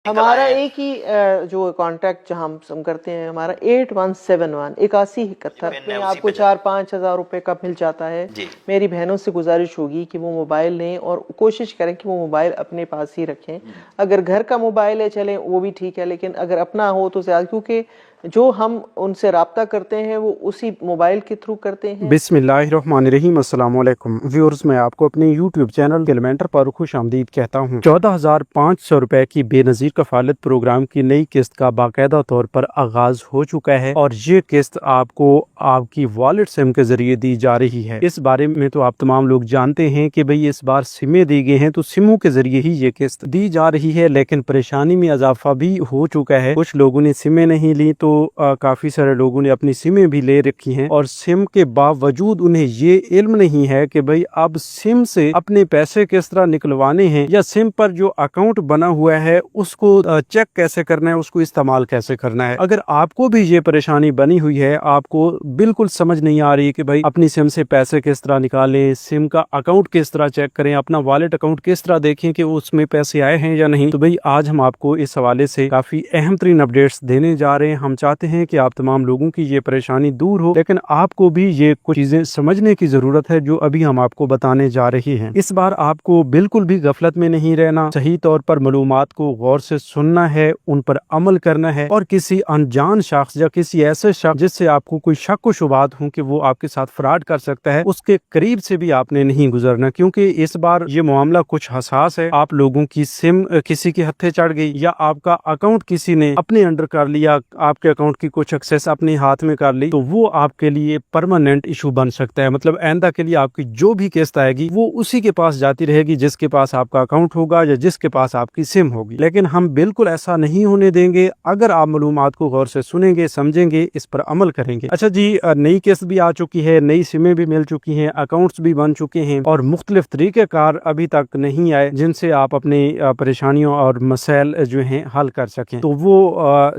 हमारा एक ही जो कॉन्ट्रैक्ट जहाँ हम करते हैं हमारा 8171 8171 में आपको 4-5 हज़ार रुपए का मिल जाता है। मेरी बहनों से गुजारिश होगी कि वो मोबाइल लें और कोशिश करें कि वो मोबाइल अपने पास ही रखें। अगर घर का मोबाइल है चलें वो भी ठीक है, लेकिन अगर अपना हो तो ज़्यादा, क्योंकि जो हम उनसे राब्ता करते हैं वो उसी मोबाइल के थ्रू करते हैं। बिस्मिल्लाहिर्रहमानिर्रहीम, अस्सलाम वालेकुम व्यूअर्स, मैं आपको अपने यूट्यूब चैनल कैलमेंटर पर खुश आमदीद कहता हूँ। 14,500 रुपए की बेनज़ीर कफालत प्रोग्राम की नई किस्त का बाकायदा तौर पर आगाज हो चुका है और ये किस्त आपको आपकी वॉलेट सिम के जरिए दी जा रही है। इस बारे में तो आप तमाम लोग जानते हैं कि भाई इस बार सिमें दी गई हैं तो सिमों के जरिए ही ये किस्त दी जा रही है, लेकिन परेशानी में इजाफा भी हो चुका है। कुछ लोगों ने सिमें नहीं ली तो काफी सारे लोगों ने अपनी सिमें भी ले रखी हैं और सिम के बावजूद उन्हें ये इल्म नहीं है कि भाई अब सिम से अपने पैसे किस तरह निकलवाने हैं या सिम पर जो अकाउंट बना हुआ है उसको चेक कैसे करना है, उसको इस्तेमाल कैसे करना है। अगर आपको भी ये परेशानी बनी हुई है, आपको बिल्कुल समझ नहीं आ रही कि भाई अपनी सिम से पैसे किस तरह निकालें, सिम का अकाउंट किस तरह चेक करें, अपना वॉलेट अकाउंट किस तरह देखें कि उसमें पैसे आए हैं या नहीं, तो भाई आज हम आपको इस हवाले से काफी अहम तरीन अपडेट्स देने जा रहे हैं। हम चाहते हैं कि आप तमाम लोगों की ये परेशानी दूर हो, लेकिन आपको भी ये कुछ चीजें समझने की जरूरत है जो अभी हम आपको बताने जा रही हैं। इस बार आपको बिल्कुल भी गफलत में नहीं रहना, सही तौर पर मालूमात को गौर से सुनना है, उन पर अमल करना है और किसी अनजान शख्स या किसी ऐसे शख्स जिससे आपको कोई शक व शुबात हो कि वो आपके साथ फ्रॉड कर सकता है, उसके करीब से भी आपने नहीं गुजरना, क्योंकि इस बार ये मामला कुछ हसास है। आप लोगों की सिम किसी के हत्थे चढ़ गई या आपका अकाउंट किसी ने अपने अंडर कर लिया, आपके अकाउंट की कुछ एक्सेस अपने हाथ में कर ली, तो वो आपके लिए परमानेंट इशू बन सकता है। मतलब आइंदा के लिए आपकी जो भी किस्त आएगी वो उसी के पास जाती रहेगी जिसके पास आपका अकाउंट होगा या जिसके पास आपकी सिम होगी। लेकिन हम बिल्कुल ऐसा नहीं होने देंगे अगर आप मालूमात को गौर से सुनेंगे, समझेंगे, इस पर अमल करेंगे। अच्छा जी, नई किस्त भी आ चुकी है, नई सिमें भी मिल चुकी हैं, अकाउंट्स भी बन चुके हैं और मुख्तलिफ तरीके कार अभी तक नहीं आए जिनसे आप अपनी परेशानियों और मसाइल जो हैं हल कर सकें। तो वो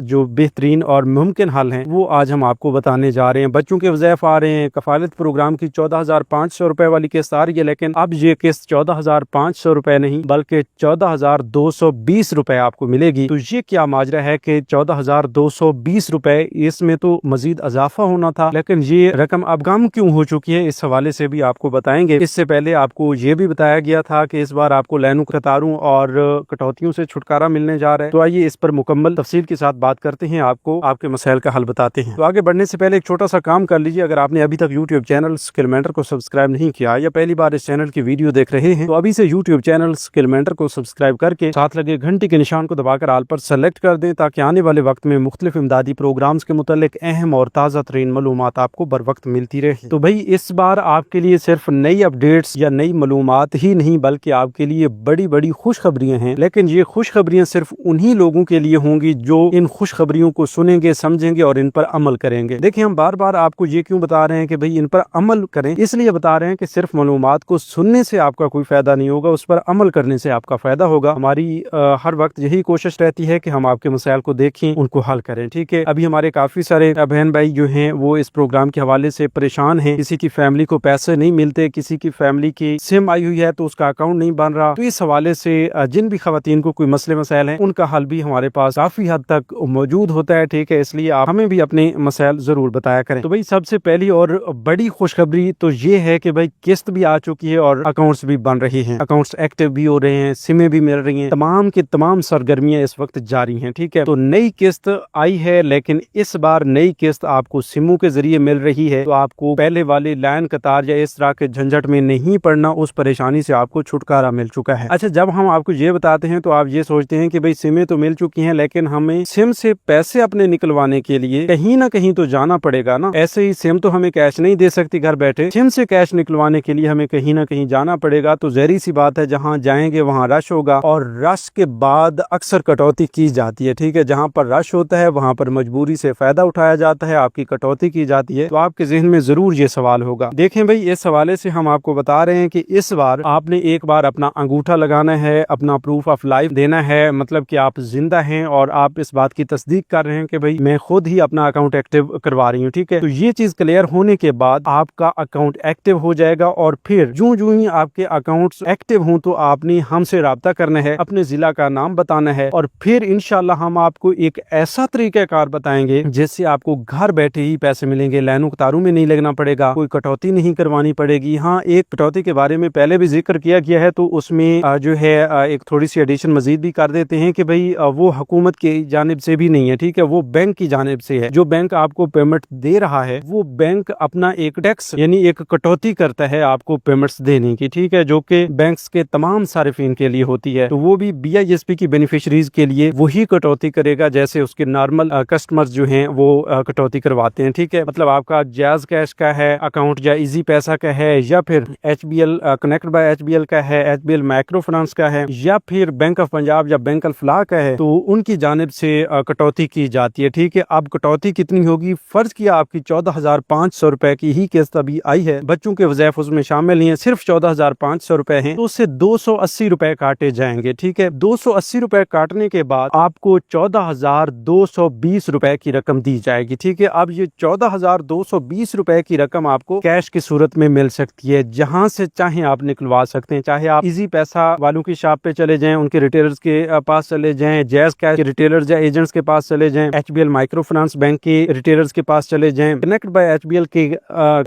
जो बेहतरीन और मुमकिन हल हैं वो आज हम आपको बताने जा रहे हैं। बच्चों के वज़ैफ़ आ रहे हैं, कफालत प्रोग्राम की 14,500 रुपए वाली किस्त आ रही है, लेकिन अब ये किस्त 14,500 रुपए नहीं बल्कि 14,220 रुपए आपको मिलेगी। तो ये क्या माजरा है कि 14,220 रुपए, इसमें तो मजीद इजाफा होना था, लेकिन ये रकम अब कम क्यों हो चुकी है, इस हवाले से भी आपको बताएंगे। इससे पहले आपको ये भी बताया गया था कि इस बार आपको लाइनों, कतारों और कटौतियों से छुटकारा मिलने जा रहा है। तो आइए इस पर मुकम्मल तफसील के साथ बात करते हैं, आपको आपके मसाइल का हल बताते हैं। तो आगे बढ़ने से पहले एक छोटा सा काम कर लीजिए। अगर आपने अभी तक यूट्यूब चैनल कैलमेंटर को सब्सक्राइब नहीं किया या पहली बार इस चैनल की वीडियो देख रहे हैं तो अभी से यूट्यूब चैनल कैलमेंटर को सब्सक्राइब करके साथ लगे घंटी के निशान को दबाकर आल पर सेलेक्ट कर दें, ताकि आने वाले वक्त में मुख्तलिफ इमदादी प्रोग्राम्स के मुतालिक अहम और ताज़ा तरीन मालूमात आपको बर वक्त मिलती रहे। तो भाई इस बार आपके लिए सिर्फ नई अपडेट्स या नई मालूमात ही नहीं बल्कि आपके लिए बड़ी बड़ी खुशखबरियां हैं, लेकिन ये खुशखबरियां सिर्फ उन्हीं लोगों के लिए होंगी जो इन खुशखबरियों को सुनेंगे, समझेंगे और इन पर अमल करेंगे। देखिए, हम बार बार आपको ये क्यों बता रहे हैं कि भाई इन पर अमल करें, इसलिए बता रहे हैं कि सिर्फ मालूमात को सुनने से आपका कोई फायदा नहीं होगा, उस पर अमल करने से आपका फायदा होगा। हमारी हर वक्त यही कोशिश रहती है कि हम आपके मसाइल को देखें, उनको हल करें। ठीक है, अभी हमारे काफी सारे बहन भाई जो हैं वो इस प्रोग्राम के हवाले से परेशान हैं। किसी की फैमिली को पैसे नहीं मिलते, किसी की फैमिली की सिम आई हुई है तो उसका अकाउंट नहीं बन रहा। तो इस हवाले से जिन भी खवातीन को कोई मसले मसाइल हैं उनका हल भी हमारे पास काफी हद तक मौजूद होता है। ठीक है, इसलिए आप हमें भी अपने मसाइल जरूर बताया करें। तो भाई सबसे पहली और बड़ी खुशखबरी तो ये है कि भाई किस्त भी आ चुकी है और अकाउंट्स भी बन रहे हैं, अकाउंट्स एक्टिव भी हो रहे हैं, सिमें भी मिल रही हैं, तमाम की तमाम सरगर्मियां इस वक्त जारी हैं। ठीक है, तो नई किस्त आई है, लेकिन इस बार नई किस्त आपको सिमों के जरिए मिल रही है, तो आपको पहले वाली लाइन, कतार या इस तरह के झंझट में नहीं पड़ना, उस परेशानी से आपको छुटकारा मिल चुका है। अच्छा, जब हम आपको ये बताते हैं तो आप ये सोचते हैं कि भाई सिमें तो मिल चुकी हैं, लेकिन हमें सिम से पैसे अपने निकलवाने के लिए कहीं ना कहीं तो जाना पड़ेगा ना। ऐसे ही सिम तो हमें कैश नहीं दे सकती घर बैठे, सिम से कैश निकलवाने के लिए हमें कहीं ना कहीं जाना पड़ेगा। तो जहरी सी बात है, जहाँ जाएंगे वहाँ रश होगा और रश के बाद अक्सर कटौती की जाती है। ठीक है, जहाँ पर रश होता है वहाँ पर मजबूरी से फायदा उठाया जाता है, आपकी कटौती की जाती है। तो आपके जहन में जरूर ये सवाल होगा। देखें भाई, इस हवाले से हम आपको बता रहे हैं कि इस बार आपने एक बार अपना अंगूठा लगाना है, अपना प्रूफ ऑफ लाइफ देना है, मतलब कि आप जिंदा हैं और आप इस बात की तस्दीक कर रहे हैं कि भाई मैं खुद ही अपना अकाउंट एक्टिव करवा रही हूँ, ठीक है। तो ये चीज क्लियर होने के बाद आपका अकाउंट एक्टिव हो जाएगा और फिर जो ही आपके अकाउंट्स एक्टिव हों तो आपने हमसे राब्ता करना है, अपने जिला का नाम बताना है और फिर इंशाल्लाह हम आपको एक ऐसा तरीकाकार बताएंगे जिससे आपको घर बैठे ही पैसे मिलेंगे, लाइनों कतारों में नहीं लगना पड़ेगा, कोई कटौती नहीं करवानी पड़ेगी। हाँ, एक कटौती के बारे में पहले भी जिक्र किया गया है, तो उसमें जो है एक थोड़ी सी एडिशन मजीद भी कर देते हैं कि भाई वो हुकूमत की जानिब से भी नहीं है, ठीक है, वो बैंक की जानिब से है। जो बैंक आपको पेमेंट दे रहा है वो बैंक अपना एक टैक्स यानी एक कटौती करता है आपको पेमेंट्स देने की, ठीक है, जो कि बैंक्स के तमाम सारिफिन के लिए होती है। तो वो भी BISP की बेनिफिशरीज के लिए वही कटौती करेगा जैसे उसके नॉर्मल कस्टमर्स जो हैं वो कटौती करवाते हैं, ठीक है। मतलब आपका जायज कैश का है अकाउंट या इजी पैसा का है या फिर HBL कनेक्ट बाय HBL का है, HBL माइक्रो फाइनेंस का है या फिर बैंक ऑफ पंजाब या बैंक अल फलाह का है, तो उनकी जानिब से कटौती की जाती है, ठीक है। अब कटौती कितनी होगी? फर्ज किया आपकी 14,500 रुपए की ही किस्त अभी आई है, बच्चों के वज़ाइफ उसमें शामिल नहीं है, सिर्फ 14,500 रुपए हैं, तो उससे 280 रुपए काटे जाएंगे, ठीक है। 280 रुपए काटने के बाद आपको 14,220 रुपए की रकम दी जाएगी, ठीक है। अब ये 14,220 रुपए की रकम आपको कैश की सूरत में मिल सकती है, जहां से चाहे आप निकलवा सकते हैं। चाहे आप इजी पैसा वालों की शॉप पे चले जाएं, उनके रिटेलर्स के पास चले जाएं, जायज कैश के रिटेलर्स या एजेंट्स के पास चले जाएं, HBL माइक्रो फाइनेंस बैंक के रिटेलर्स के पास चले जाएं, कनेक्ट बाय HBL के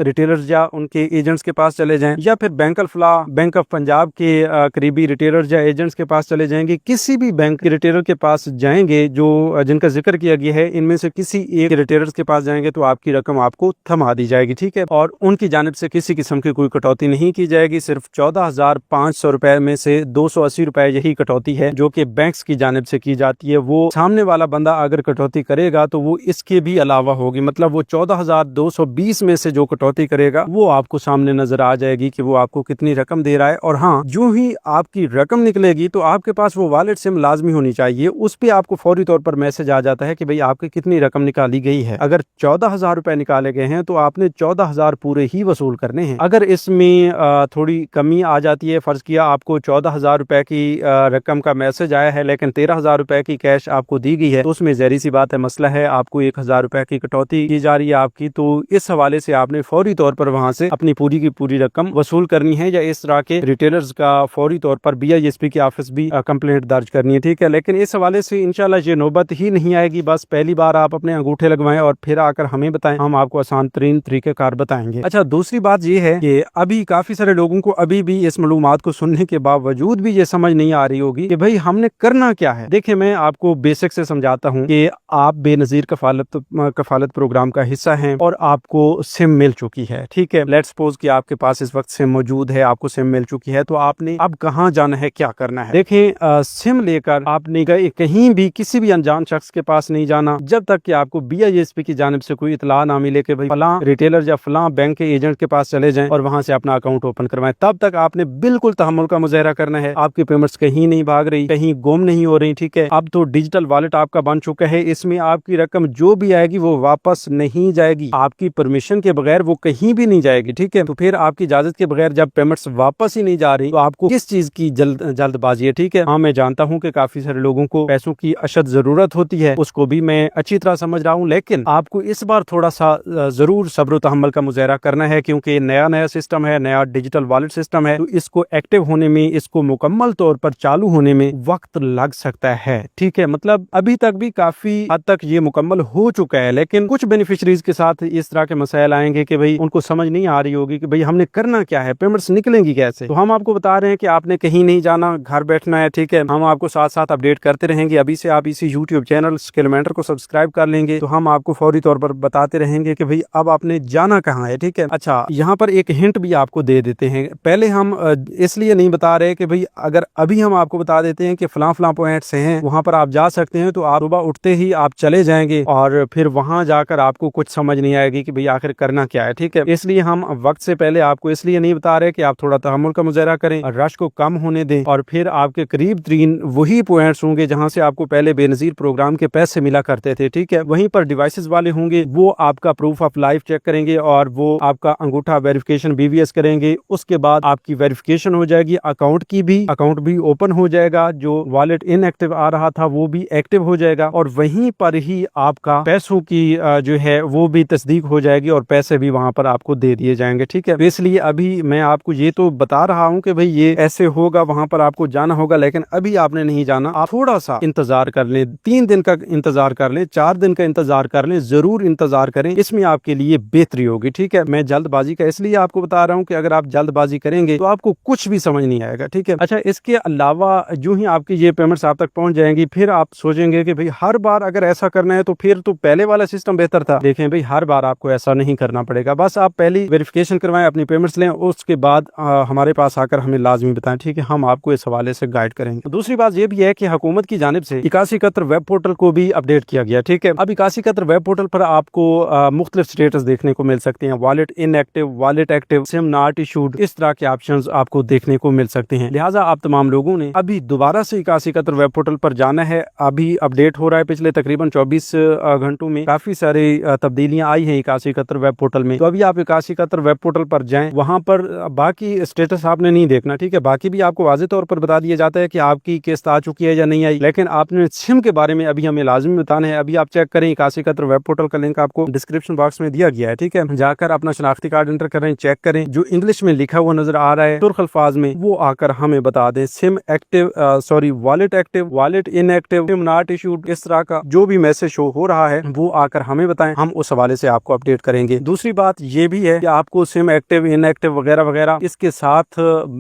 रिटेलर्स या उनके एजेंट्स के पास चले जाएं, या फिर bank Al Falah bank of Punjab के करीबी रिटेलर्स या एजेंट्स के पास चले जाएंगे। किसी भी बैंक के रिटेलर के पास जाएंगे जो जिनका जिक्र किया गया है, इनमें से किसी एक रिटेलर्स के पास जाएंगे तो आपकी रकम आपको थमा दी जाएगी, ठीक है। और उनकी जानिब से किसी किस्म की कोई कटौती नहीं की जाएगी। सिर्फ 14,500 रुपए में से 280 रुपए यही कटौती है जो कि बैंक्स की जानिब से की जाती है। वो सामने वाला बंदा अगर कटौती करेगा तो वो इसके भी अलावा होगी, मतलब वो 14,220 में से जो कटौती करेगा वो आपको सामने नजर आ जाएगी कि वो आपको कितनी रकम दे रहा है। और हाँ, जो ही आपकी रकम निकलेगी तो आपके पास वो वॉलेट सिम लाजमी होनी चाहिए, उस पे आपको फौरी तौर पर मैसेज आ जाता है कि भाई आपकी कितनी रकम निकाली गई है। अगर 14,000 रुपए निकाले गए हैं तो आपने 14,000 पूरे ही वसूल करने हैं। अगर इसमें थोड़ी कमी आ जाती है, फर्ज किया आपको 14,000 रुपए की रकम का मैसेज आया है लेकिन 13,000 रुपए की कैश आपको दी गई है, तो उसमें ज़ाहिर सी बात है मसला है, आपको 1,000 रुपए की कटौती की जा रही है आपकी। तो इस हवाले से आपने फौरी तौर पर वहां से अपनी पूरी की पूरी रकम वसूल करनी है, या इस तरह के रिटेलर्स का फौरी तौर पर BISP के ऑफिस भी कंप्लेंट दर्ज करनी है, ठीक है। लेकिन इस हवाले से इंशाल्लाह ये नौबत ही नहीं आएगी। बस पहली बार आप अपने अंगूठे लगवाएं और फिर आकर हमें बताएं, हम आपको आसान तरीन तरीक़ेकार बताएंगे। अच्छा, दूसरी बात ये है कि अभी काफी सारे लोगों को अभी भी इस मालूमात को सुनने के बावजूद भी ये समझ नहीं आ रही होगी कि भाई हमने करना क्या है। देखिए, मैं आपको बेसिक से समझाता हूँ कि आप बेनजीर कफालत प्रोग्राम का हिस्सा हैं और आपको सिम मिल चुकी है, ठीक है। लेट्स सपोज कि आपके पास इस वक्त सिम मौजूद है, आपको सिम मिल चुकी है, तो आपने अब कहाँ जाना है, क्या करना है। देखें, सिम लेकर आपने कहीं भी किसी भी अनजान शख्स के पास नहीं जाना जब तक कि आपको BISP की जानिब से कोई इतला ना मिले कि भाई फलां रिटेलर या फलां बैंक के एजेंट के पास चले जाएं और वहां से अपना अकाउंट ओपन करवाएं। तब तक आपने बिल्कुल तहम्मुल का मुजाहरा करना है। आपकी पेमेंट्स कहीं नहीं भाग रही, कहीं गुम नहीं हो रही, ठीक है। अब तो डिजिटल वॉलेट आपका बन चुका है, इसमें आपकी रकम जो भी आएगी वो वापस नहीं जाएगी, आपकी परमिशन के बगैर वो कहीं भी नहीं जाएगी, ठीक है। तो फिर आपकी इजाजत के बगैर जब पेमेंट्स वापस ही नहीं जा रही तो आपको किस चीज की जल्दबाजी है, ठीक है। हाँ, मैं जानता हूँ कि काफी सारे लोगों को पैसों की अशद जरूरत होती है, उसको भी मैं अच्छी तरह समझ रहा हूँ, लेकिन आपको इस बार थोड़ा सा जरूर सब्र तहम्मुल का मुजाहरा करना है, क्योंकि नया सिस्टम है, नया डिजिटल वॉलेट सिस्टम है, तो इसको एक्टिव होने में, इसको मुकम्मल तौर पर चालू होने में वक्त लग सकता है, ठीक है। मतलब अभी तक भी काफी हद तक ये मुकम्मल हो चुका है, लेकिन कुछ बेनिफिशरीज के साथ इस तरह के मसाइल आएंगे कि भाई उनको समझ नहीं आ रही होगी कि भाई हमने करना क्या है, पेमेंट्स निकलेंगी कैसे। तो हम आपको बता रहे हैं कि आपने कहीं नहीं जाना, घर बैठना है, ठीक है। हम आपको साथ साथ अपडेट करते रहेंगे। अभी से आप इसी YouTube चैनल स्किलमेंटर को सब्सक्राइब कर लेंगे तो हम आपको फौरी तौर पर बताते रहेंगे कि भाई अब आपने जाना कहाँ है, ठीक है। अच्छा, यहाँ पर एक हिंट भी आपको दे देते हैं। पहले हम इसलिए नहीं बता रहे कि भाई अगर अभी हम आपको बता देते हैं कि फलां पॉइंट्स हैं, वहां पर आप जा सकते हैं, तो आप सुबह उठते ही आप चले जाएंगे और फिर वहां जाकर आपको कुछ समझ नहीं आएगी कि भाई आखिर करना क्या है, ठीक है। इसलिए हम वक्त से पहले आपको इसलिए नहीं बता रहे कि आप थोड़ा तहम्मुल का मुजाहरा करें, रश को कम होने दें, और फिर आपके करीब तरीन वही पॉइंट्स होंगे जहां से आपको पहले बेनजीर प्रोग्राम के पैसे मिला करते थे, ठीक है। वहीं पर डिवाइसेस वाले होंगे, वो आपका प्रूफ ऑफ लाइफ चेक करेंगे और वो आपका अंगूठा वेरिफिकेशन BVS करेंगे। उसके बाद आपकी वेरिफिकेशन हो जाएगी, अकाउंट भी ओपन हो जाएगा, जो वॉलेट इनएक्टिव आ रहा था वो भी एक्टिव हो जाएगा, और वहीं पर पर ही आपका पैसों की जो है वो भी तस्दीक हो जाएगी और पैसे भी वहां पर आपको दे दिए जाएंगे, ठीक है। इसलिए अभी मैं आपको ये तो बता रहा हूँ कि भाई ये ऐसे होगा, वहां पर आपको जाना होगा, लेकिन अभी आपने नहीं जाना। आप थोड़ा सा इंतजार कर लें, 3 दिन का इंतजार कर लें, 4 दिन का इंतजार कर लें, जरूर इंतजार करें, इसमें आपके लिए बेहतरी होगी, ठीक है। मैं जल्दबाजी का इसलिए आपको बता रहा हूँ कि अगर आप जल्दबाजी करेंगे तो आपको कुछ भी समझ नहीं आएगा, ठीक है। अच्छा, इसके अलावा जो ही आपकी ये पेमेंट्स आप तक पहुंच जाएंगी, फिर आप सोचेंगे कि भाई हर बार अगर ऐसा करना है तो फिर तो पहले वाला सिस्टम बेहतर था। देखें भाई, हर बार आपको ऐसा नहीं करना पड़ेगा। बस आप पहली वेरिफिकेशन करवाएं, अपनी पेमेंट्स लें, उसके बाद हमारे पास आकर हमें लाजमी बताएं, ठीक है। हम आपको इस हवाले से गाइड करेंगे। दूसरी बात ये भी है कि हुकूमत की जानिब से 8171 वेब पोर्टल को भी अपडेट किया गया, ठीक है। अब 8171 वेब पोर्टल पर आपको मुख्तलिफ स्टेटस देखने को मिल सकते हैं, wallet inactive, wallet active, SIM not issued, इस तरह के ऑप्शंस आपको देखने को मिल सकते हैं। लिहाजा आप तमाम लोगों ने अभी दोबारा से 8171 वेब पोर्टल पर जाना है। अभी अपडेट हो रहा है, पिछले तकरीबन 24 घंटों में काफी सारी तब्दीलियां आई हैं 8171 वेब पोर्टल में। तो अभी आप 8171 वेब पोर्टल पर जाएं, वहां पर बाकी स्टेटस आपने नहीं देखना, ठीक है। बाकी भी आपको वाज़ेह तौर पर बता दिया जाता है कि आपकी किस्त आ चुकी है या नहीं आई, लेकिन आपने सिम के बारे में अभी हमें लाजमी बताना है। अभी आप चेक करें, 8171 वेब पोर्टल का लिंक आपको डिस्क्रिप्शन बॉक्स में दिया गया है, ठीक है। जाकर अपना शनाख्ती कार्ड एंटर करें, चेक करें, जो इंग्लिश में लिखा हुआ नजर आ रहा है तुर्क अल्फाज में, वो आकर हमें बता दें। SIM active, sorry wallet active, wallet inactive, SIM not issued, इस तरह का जो भी मैसेज शो हो रहा है वो आकर हमें बताएं, हम उस हवाले से आपको अपडेट करेंगे। दूसरी बात ये भी है कि आपको सिम एक्टिव, इनएक्टिव वगैरह वगैरह, इसके साथ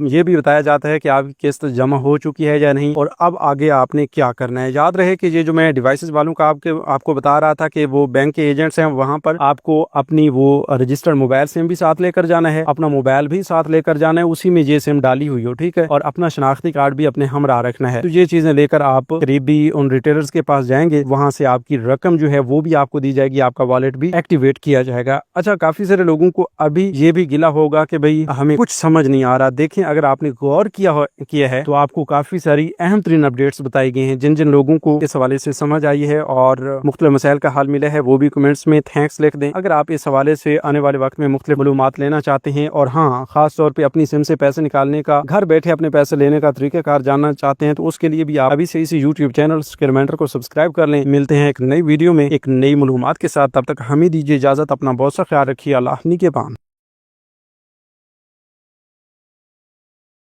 ये भी बताया जाता है कि आपकी किस्त जमा हो चुकी है या नहीं और अब आगे आपने क्या करना है। याद रहे कि ये जो मैं डिवाइसेस वालों का आपको बता रहा था कि वो बैंक के एजेंट्स हैं, वहां पर आपको अपनी वो रजिस्टर्ड मोबाइल सिम भी साथ लेकर जाना है, अपना मोबाइल भी साथ लेकर जाना है, उसी में ये सिम डाली हुई हो, ठीक है, और अपना शनाख्ती कार्ड भी अपने हमरा रखना है। तो ये चीजें लेकर आप करीबी उन रिटेलर्स के पास जाएंगे, वहां से आपकी रकम जो है वो भी आपको दी जाएगी, आपका वॉलेट भी एक्टिवेट किया जाएगा। अच्छा, काफी सारे लोगों को अभी ये भी गिला होगा कि भाई हमें कुछ समझ नहीं आ रहा। देखें, अगर आपने गौर किया है तो आपको काफी सारी अहम तरीन अपडेट्स बताई गई हैं। जिन जिन लोगों को इस हवाले से समझ आई है और मुख्तलिफ मसाइल का हल मिला है, वो भी कमेंट्स में थैंक्स लिख दें। अगर आप इस हवाले से आने वाले वक्त में मुख्तलिफ मालूमात लेना चाहते हैं और हाँ, खास तौर पे अपनी सिम से पैसे निकालने का, घर बैठे अपने पैसे लेने का तरीकाकार जानना चाहते हैं, तो उसके लिए भी आप अभी से इसी यूट्यूब चैनल स्क्रीमेंटर को सब्सक्राइब कर लें। मिलते हैं एक नई वीडियो में एक नई मालूमात के साथ, तब तक हमें दीजिए इजाजत। अपना बहुत सा ख्याल रखिए। अल्लाह के पान।